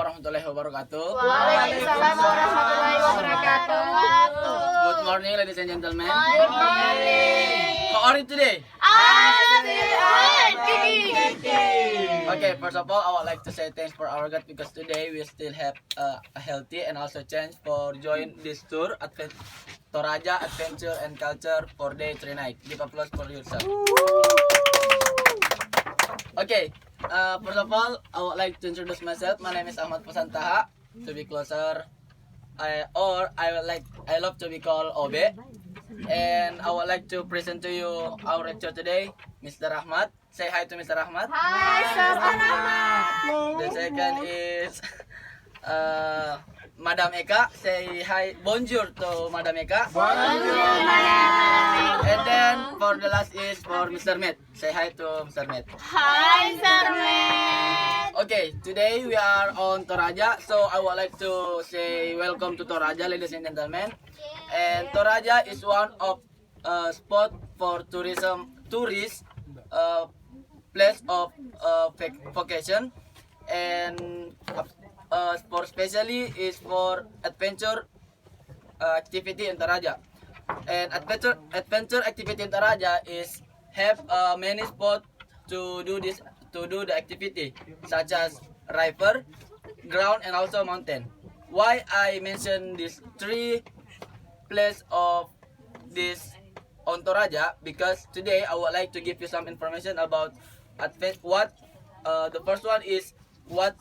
warahmatullahi wabarakatuh. Waalaikumsalam warahmatullahi wabarakatuh. Good morning, ladies and gentlemen. Good morning. How are you today? Okay, first of all, I would like to say thanks for our God because today we still have a healthy and also chance for join this tour Toraja Adventure and Culture for day 3 night. Give applause for yourself. Okay, first of all, I would like to introduce myself. My name is Ahmad Pasantaha. To be closer, I love to be called Obe. And I would like to present to you our lecturer today, Mr. Rahmat. Say hi to Mr. Rahmat. Hai, Sir Rahmat. The second is Madam Eka. Say hi, bonjour to Madam Eka. And then for the last is for Mr. Met. Say hi to Mr. Met. Hai, Sir Met. Okay, today we are on Toraja, so I would like to say welcome to Toraja, ladies and gentlemen. And Toraja is one of spot for tourist place of vacation, and for specially is for adventure activity in Toraja. And adventure activity in Toraja is have many spots to do the activity, such as river, ground, and also mountain. Why I mention these three place of this on Toraja? Because today I would like to give you some information about what the first one is what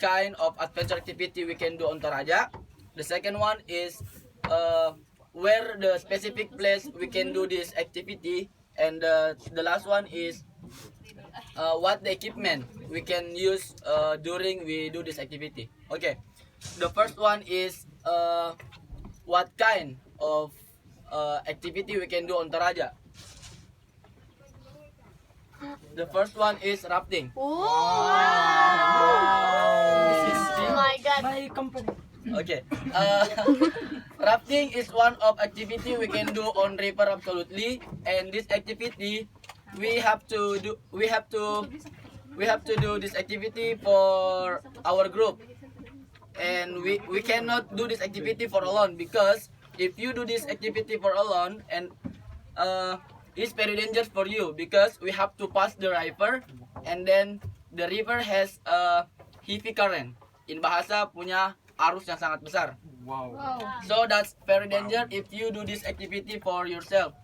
kind of adventure activity we can do on Toraja. The second one is where the specific place we can do this activity, and the last one is what the equipment we can use during we do this activity. Okay, the first one is what kind of activity we can do on Toraja. The first one is rafting. Oh my God. Okay, rafting is one of activity we can do on river absolutely, and this activity we have to do this activity for our group, and we cannot do this activity for alone, because if you do this activity for alone, and it's very dangerous for you, because we have to pass the river, and then the river has a heavy current, in bahasa punya arus yang sangat besar. So that's very dangerous if you do this activity for yourself.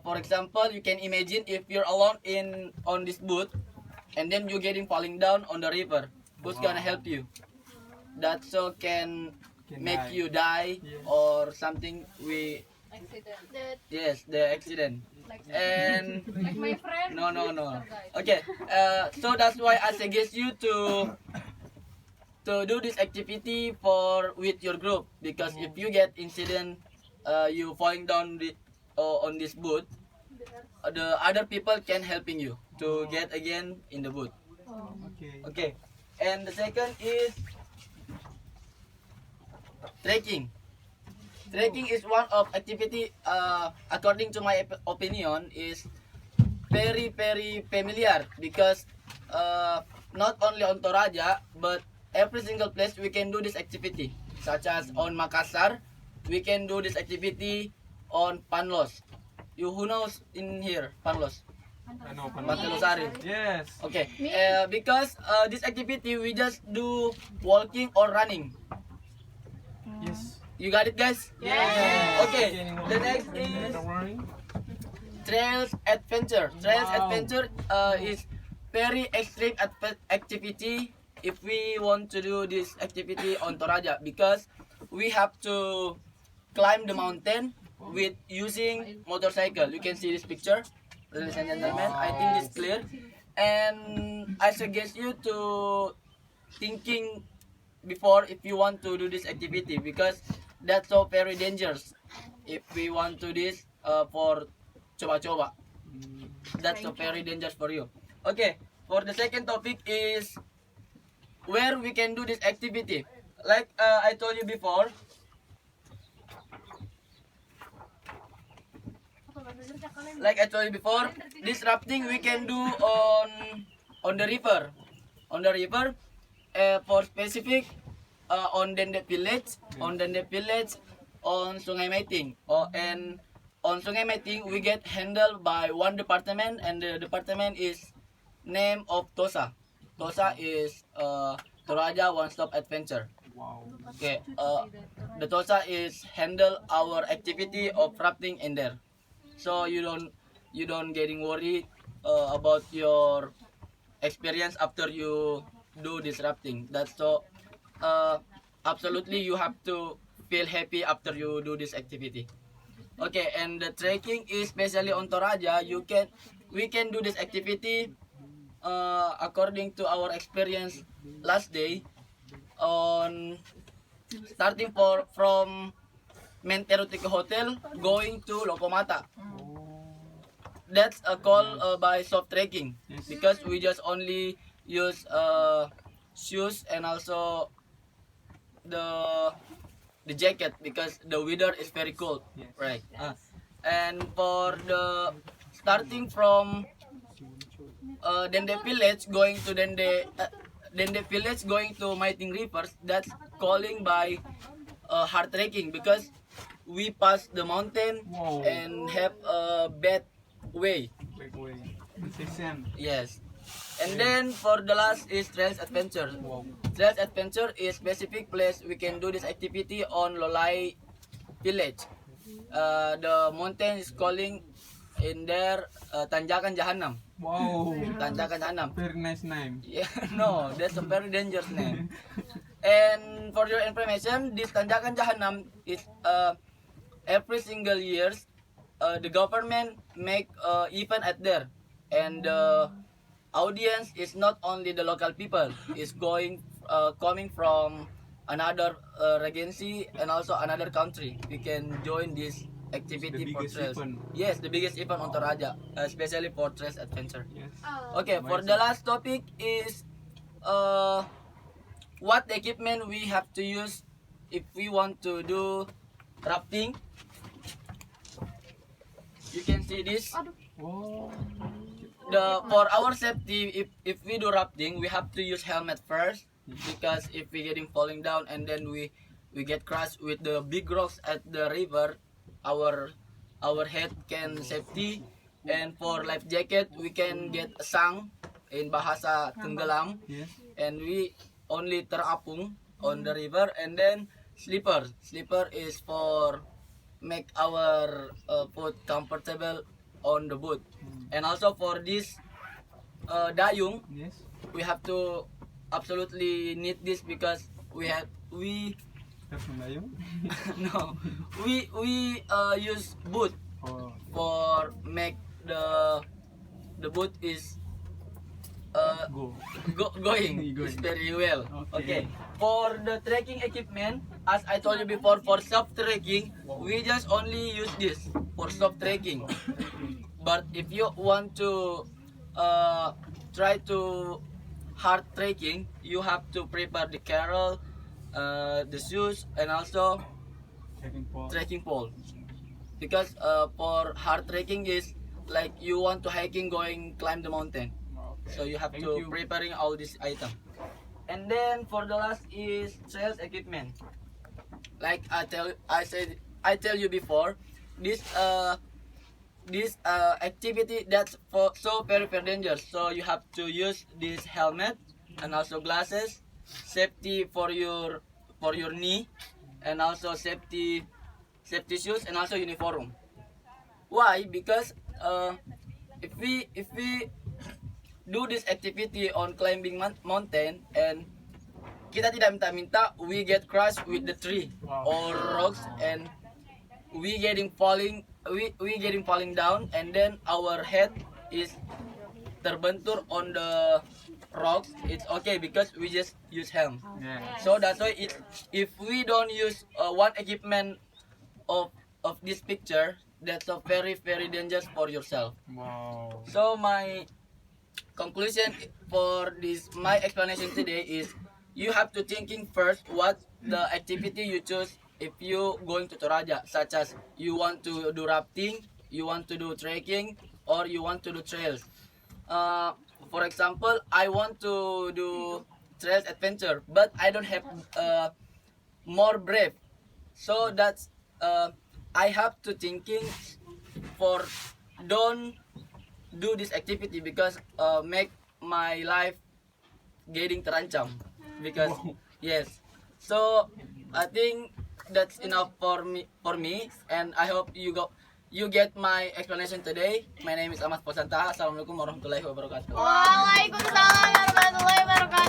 For example, you can imagine if you're alone on this boat, and then you're getting falling down on the river. Who's gonna help you? That so can make you die or something. Yes, the accident. And Like my friend. no. Okay, so that's why I suggest you to do this activity with your group, because if you get incident, you falling down on this boat, the other people can helping you to get again in the boat. Okay, and the second is trekking. Trekking is one of activity, according to my opinion, is very familiar, because not only on Toraja but every single place we can do this activity, such as on Makassar we can do this activity on Panlos. Who knows in here Panlos? I know, Pantai Losari. Yes. Okay, because this activity we just do walking or running. Yes. You got it, guys? Yes. Okay, the next is trails adventure. Trails adventure is very extreme activity if we want to do this activity on Toraja, because we have to climb the mountain with using motorcycle. You can see this picture, ladies and gentlemen. I think this clear, and I suggest you to thinking before if you want to do this activity, because that's so very dangerous if we want to this for coba-coba. That's so very dangerous for you. Okay, for the second topic is where we can do this activity. Like I told you before, this rafting we can do on the river. on the river. For specific, on Dende Village, on Sungai Maiting, and on Sungai Maiting we get handled by one department, and the department is name of Tosa. Tosa is Toraja One Stop Adventure. Wow. Okay, the Tosa is handle our activity of rafting in there, so you don't getting worried about your experience after you do this rafting. That's so absolutely you have to feel happy after you do this activity. Okay, and the trekking is especially on Toraja. We can do this activity according to our experience last day on starting from Menterutike Hotel going to Lokomata. That's a call by soft trekking Yes. because we just only use shoes and also the the jacket because the weather is very cold, Yes. right? And for the starting from Dende Village going to Dende Village going to Maiting Rivers, that's calling by hard trekking because we pass the mountain Wow. and have a bad way. Wait, wait. Decision. Yes. And then for the last is Trails Adventure. Wow. Trails Adventure is specific place we can do this activity on Lolai Village. The mountain is calling in there Tanjakan Jahanam. Wow. Tanjakan Jahanam. Very nice name. Yeah, no, that's a very dangerous name. And for your information, this Tanjakan Jahanam is every single years the government make event at there, and the audience is not only the local people, is coming from another regency and also another country. We can join this activity The for biggest trails. event. Yes, the biggest event on Toraja, especially for trails adventure. Yes. Okay, for the last topic is what equipment we have to use if we want to do rafting. You can see this. Oh. For our safety, if we do rafting, we have to use helmet first because if we getting falling down and then we get crushed with the big rocks at the river, our head can safety. And for life jacket, we can get sang in bahasa tenggelam, Yes. and we only terapung on the river. And then slipper is for make our foot comfortable on the boat. And also for this dayung, Yes. we have to absolutely need this because we Have Melayu. no we use boot Oh. for make the boat is Go. going Going. is very well. Okay. Okay. For the trekking equipment, as I told you before, for soft trekking, we just only use this for soft trekking. But if you want to try to hard trekking, you have to prepare the carol, the shoes, and also Taking pole. trekking pole. Because for hard trekking is like you want to hiking going climb the mountain. Okay. So you have Thank to you. preparing all this item. And then for the last is trails equipment. Like I tell you before, this activity that's so very dangerous. So you have to use this helmet and also glasses, safety for your knee, and also safety shoes and also uniform. Why? Because if we do this activity on climbing mountain and kita tidak minta-minta we get crushed with the tree Wow. or rocks, and we getting falling down, and then our head is terbentur on the rocks. It's okay because we just use helm. Yeah. So that's why if we don't use one equipment of this picture, that's a very dangerous for yourself. Wow. So my conclusion for this my explanation today is you have to thinking first what the activity you choose if you going to Toraja, such as you want to do rafting, you want to do trekking, or you want to do trails. for example, I want to do trails adventure, but I don't have more brave. So that's I have to thinking for don't do this activity because make my life getting terancam because yes. So I think that's enough for me, and I hope you get my explanation today. My name is Ahmad Posanta. Assalamualaikum warahmatullahi wabarakatuh. Waalaikumsalam warahmatullahi wabarakatuh.